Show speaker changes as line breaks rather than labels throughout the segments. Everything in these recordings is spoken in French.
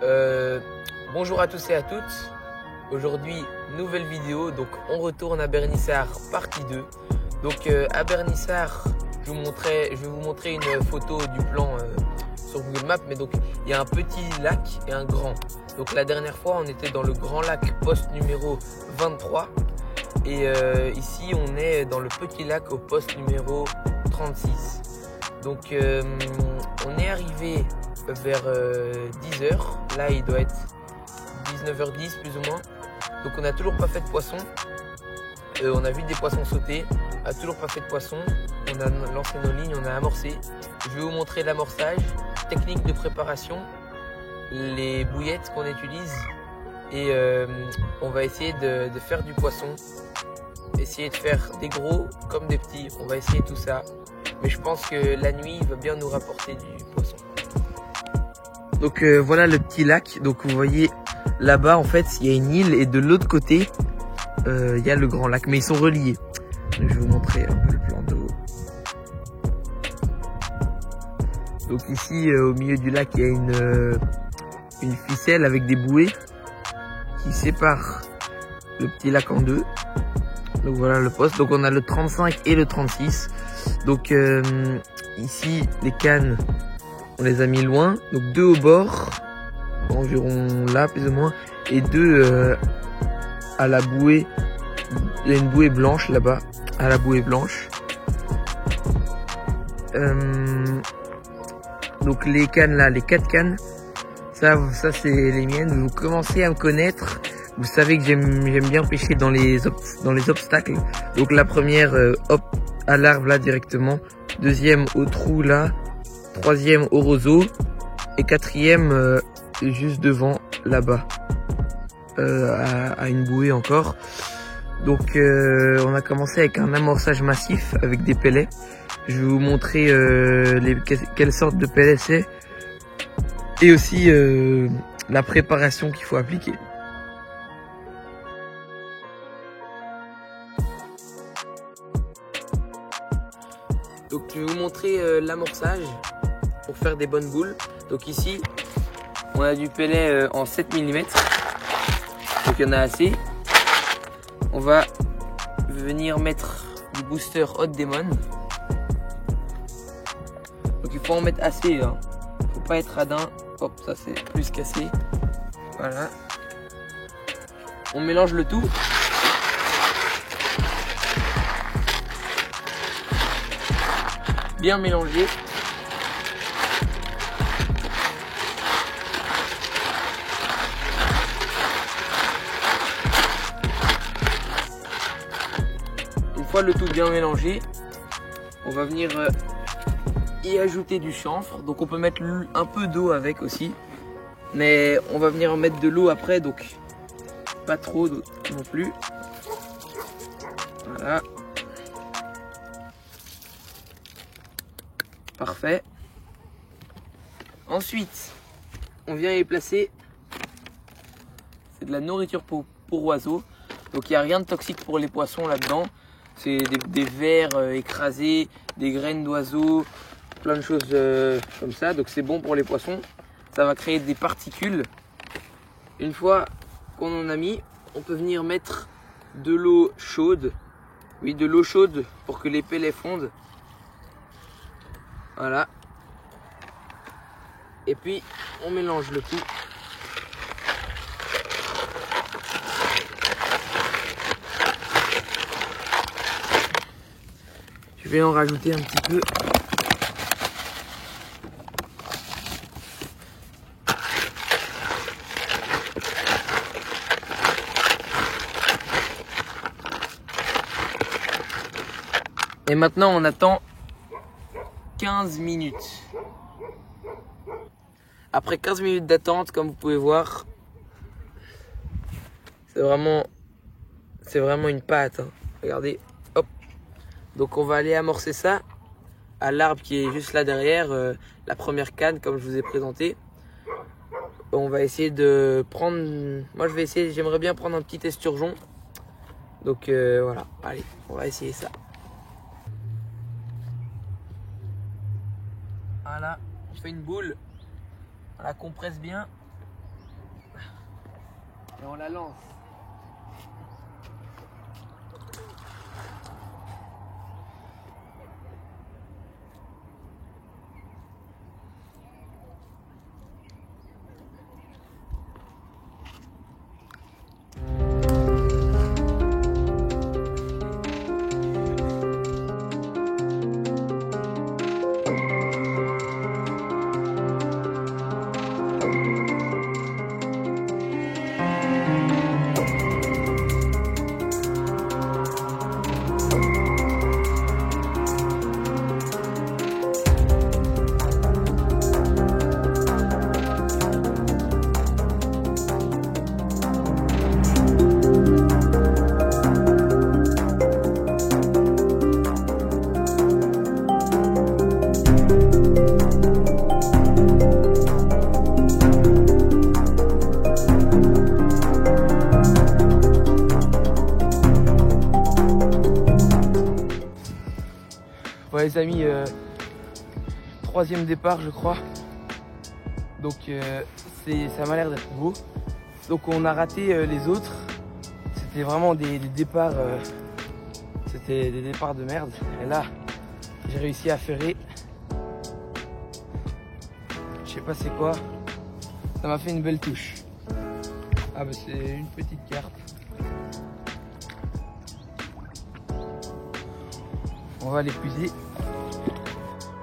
Euh, Bonjour à tous et à toutes. Aujourd'hui, nouvelle vidéo. Donc, on retourne à Bernissart, partie 2. Donc, à Bernissart, je vais vous montrer une photo du plan sur Google Maps. Mais donc, il y a un petit lac et un grand. Donc, la dernière fois, on était dans le grand lac, poste numéro 23. Et ici, on est dans le petit lac au poste numéro 36. Donc, on est arrivé vers 10h. Là, il doit être 19h10 plus ou moins. Donc, on n'a toujours pas fait de poisson. On a vu des poissons sauter. On n'a toujours pas fait de poisson. On a lancé nos lignes, on a amorcé. Je vais vous montrer l'amorçage, technique de préparation, les bouillettes qu'on utilise. Et on va essayer de faire du poisson. Essayer de faire des gros comme des petits. On va essayer tout ça. Mais je pense que la nuit, il va bien nous rapporter du poisson. Donc voilà le petit lac. Donc vous voyez là-bas, en fait, il y a une île et de l'autre côté, il y a le grand lac. Mais ils sont reliés. Je vais vous montrer un peu le plan d'eau. Donc ici, au milieu du lac, il y a une ficelle avec des bouées qui séparent le petit lac en deux. Donc voilà le poste. Donc on a le 35 et le 36. Donc ici, les cannes, on les a mis loin. Donc 2 au bord, environ là plus ou moins, et 2 à la bouée. Il y a une bouée blanche là-bas, à la bouée blanche. Donc les cannes là, les 4 cannes, ça c'est les miennes. Vous commencez à me connaître. Vous savez que j'aime bien pêcher dans les obstacles. Donc la première, hop, à l'arbre là directement. Deuxième au trou là. Troisième au roseau. Et quatrième juste devant là-bas. À une bouée encore. Donc on a commencé avec un amorçage massif avec des pellets. Je vais vous montrer quelle sorte de pellets c'est. Et aussi la préparation qu'il faut appliquer. Donc je vais vous montrer l'amorçage pour faire des bonnes boules. Donc ici, on a du pellet en 7 mm. Donc il y en a assez. On va venir mettre du booster Hot Demon. Donc il faut en mettre assez. Hein. Faut pas être radin. Hop, ça c'est plus cassé. Voilà. On mélange le tout. Bien mélangé. Une fois le tout bien mélangé, on va venir y ajouter du chanvre. Donc on peut mettre un peu d'eau avec aussi. Mais on va venir en mettre de l'eau après, donc pas trop d'eau non plus. Voilà. Parfait. Ensuite, on vient y placer, c'est de la nourriture pour oiseaux. Donc il n'y a rien de toxique pour les poissons là-dedans. C'est des vers écrasés, des graines d'oiseaux, plein de choses comme ça. Donc c'est bon pour les poissons. Ça va créer des particules. Une fois qu'on en a mis, on peut venir mettre de l'eau chaude. Oui, de l'eau chaude pour que les pellets fondent. Voilà. Et puis, on mélange le tout. Je vais en rajouter un petit peu. Et maintenant, on attend 15 minutes. Après 15 minutes d'attente, comme vous pouvez voir, c'est vraiment une pâte. Hein. Regardez, hop. Donc on va aller amorcer ça à l'arbre qui est juste là derrière, la première canne comme je vous ai présenté. On va essayer de prendre, moi j'aimerais bien prendre un petit esturgeon. Donc voilà, allez, on va essayer ça. Voilà, on fait une boule, on la compresse bien. et on la lance. Ouais les amis, troisième départ je crois, donc ça m'a l'air d'être beau. Donc on a raté les autres, c'était vraiment des départs, c'était des départs de merde. Et là j'ai réussi à ferrer, je sais pas c'est quoi, ça m'a fait une belle touche. Ah bah c'est une petite carte. On va l'épuiser.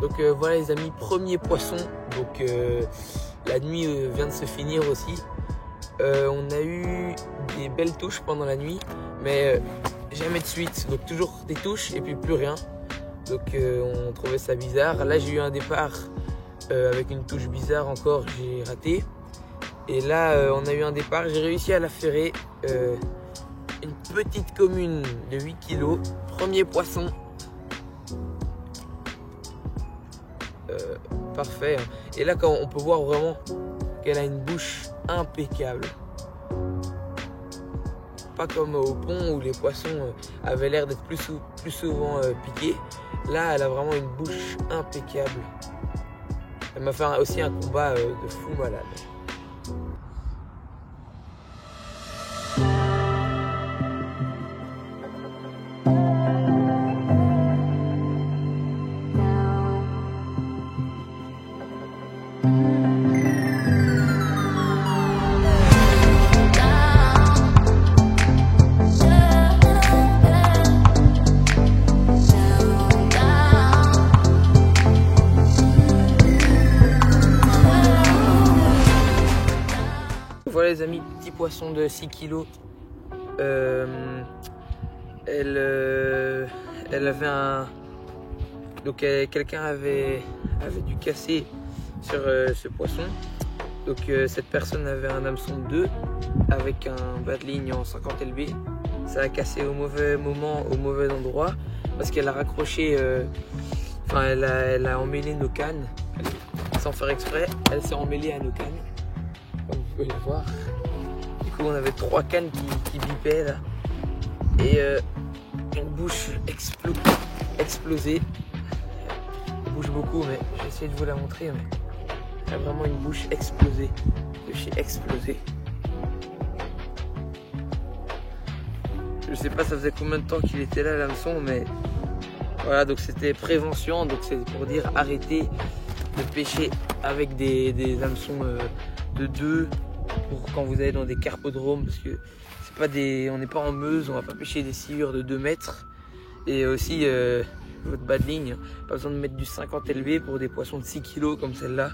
Donc voilà les amis, premier poisson. Donc la nuit vient de se finir aussi. On a eu des belles touches pendant la nuit, mais jamais de suite. Donc toujours des touches et puis plus rien. Donc on trouvait ça bizarre. Là j'ai eu un départ avec une touche bizarre encore, j'ai raté. Et là on a eu un départ, j'ai réussi à la ferrer. Une petite commune de 8 kg. Premier poisson. Parfait. Et là quand on peut voir vraiment qu'elle a une bouche impeccable, pas comme au pont où les poissons avaient l'air d'être plus souvent piqués. Là elle a vraiment une bouche impeccable. Elle m'a fait aussi un combat de fou malade. Voilà les amis, petit poisson de 6 kg. Elle avait un... Donc quelqu'un avait dû casser sur ce poisson. Donc cette personne avait un hameçon de 2 avec un bas de ligne en 50 lb. Ça a cassé au mauvais moment, au mauvais endroit, parce qu'elle a raccroché, elle a emmêlé nos cannes. Sans faire exprès, elle s'est emmêlée à nos cannes. Comme vous pouvez le voir. Du coup on avait 3 cannes qui bipaient là. Et une bouche explosée. Elle bouge beaucoup, mais j'ai essayé de vous la montrer, mais elle a vraiment une bouche explosée. De chez explosé. Je sais pas ça faisait combien de temps qu'il était là l'hameçon, mais voilà, donc c'était prévention, donc c'est pour dire arrêtez de pêcher avec des hameçons de 2 pour quand vous allez dans des carpodromes, parce que c'est pas on n'est pas en Meuse, on va pas pêcher des sciures de 2 mètres. Et aussi votre bas de ligne, pas besoin de mettre du 50 lb pour des poissons de 6 kg comme celle-là,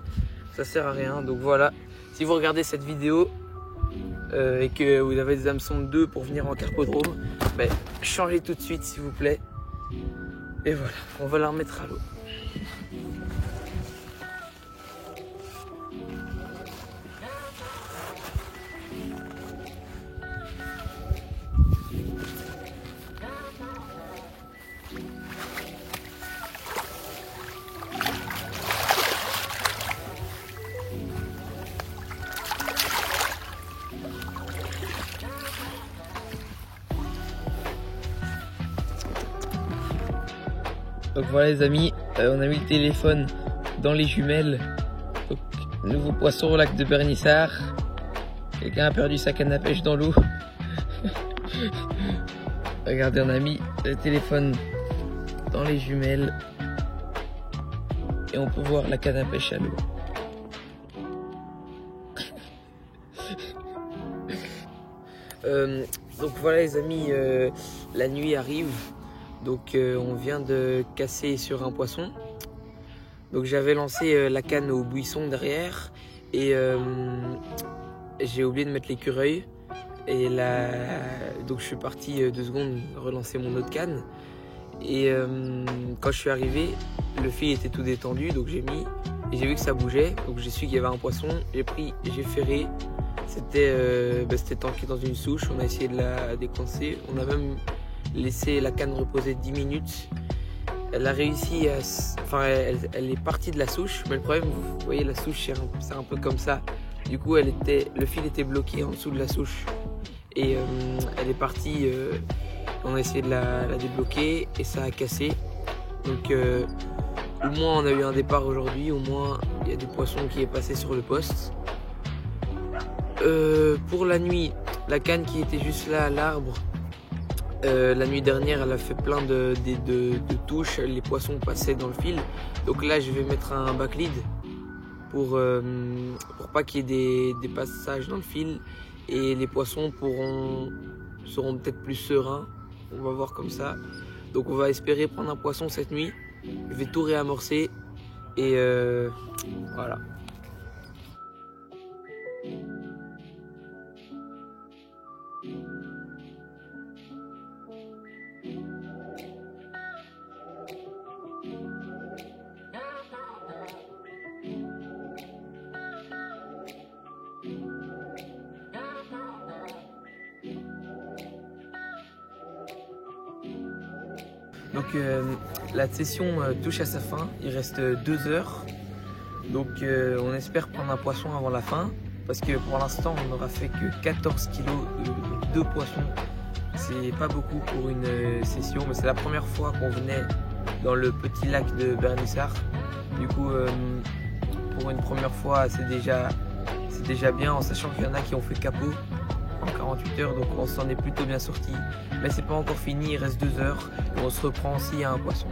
ça sert à rien. Donc voilà, si vous regardez cette vidéo et que vous avez des hameçons de 2 pour venir en carpodrome, ben, changez tout de suite s'il vous plaît. Et voilà, on va la remettre à l'eau. Donc voilà les amis, on a mis le téléphone dans les jumelles. Donc, nouveau poisson au lac de Bernissart. Quelqu'un a perdu sa canne à pêche dans l'eau. Regardez, on a mis le téléphone dans les jumelles et on peut voir la canne à pêche à l'eau. Donc voilà les amis, la nuit arrive, donc on vient de casser sur un poisson. Donc j'avais lancé la canne au buisson derrière et j'ai oublié de mettre l'écureuil. Et là, donc je suis parti 2 secondes relancer mon autre canne. Et quand je suis arrivé, le fil était tout détendu, donc j'ai mis et j'ai vu que ça bougeait. Donc j'ai su qu'il y avait un poisson. J'ai ferré. C'était tanké dans une souche. On a essayé de la décoincer. On a même laissé la canne reposer 10 minutes. Elle a réussi à... Enfin, elle est partie de la souche. Mais le problème, vous voyez, la souche, c'est un peu comme ça. Du coup, le fil était bloqué en dessous de la souche. Et elle est partie. On a essayé de la débloquer et ça a cassé. Donc, au moins, on a eu un départ aujourd'hui. Au moins, il y a du poisson qui est passé sur le poste. Pour la nuit, la canne qui était juste là à l'arbre, la nuit dernière, elle a fait plein de touches, les poissons passaient dans le fil. Donc là, je vais mettre un backlead pour pas qu'il y ait des passages dans le fil et les poissons seront peut-être plus sereins. On va voir comme ça. Donc on va espérer prendre un poisson cette nuit. Je vais tout réamorcer et voilà. Donc la session touche à sa fin, il reste 2 heures. Donc on espère prendre un poisson avant la fin. Parce que pour l'instant on n'aura fait que 14 kg de poissons. C'est pas beaucoup pour une session, mais c'est la première fois qu'on venait dans le petit lac de Bernissart. Du coup pour une première fois c'est déjà bien, en sachant qu'il y en a qui ont fait capot en 48 heures, donc on s'en est plutôt bien sorti. Mais c'est pas encore fini, il reste 2 heures et on se reprend s'il y a un poisson.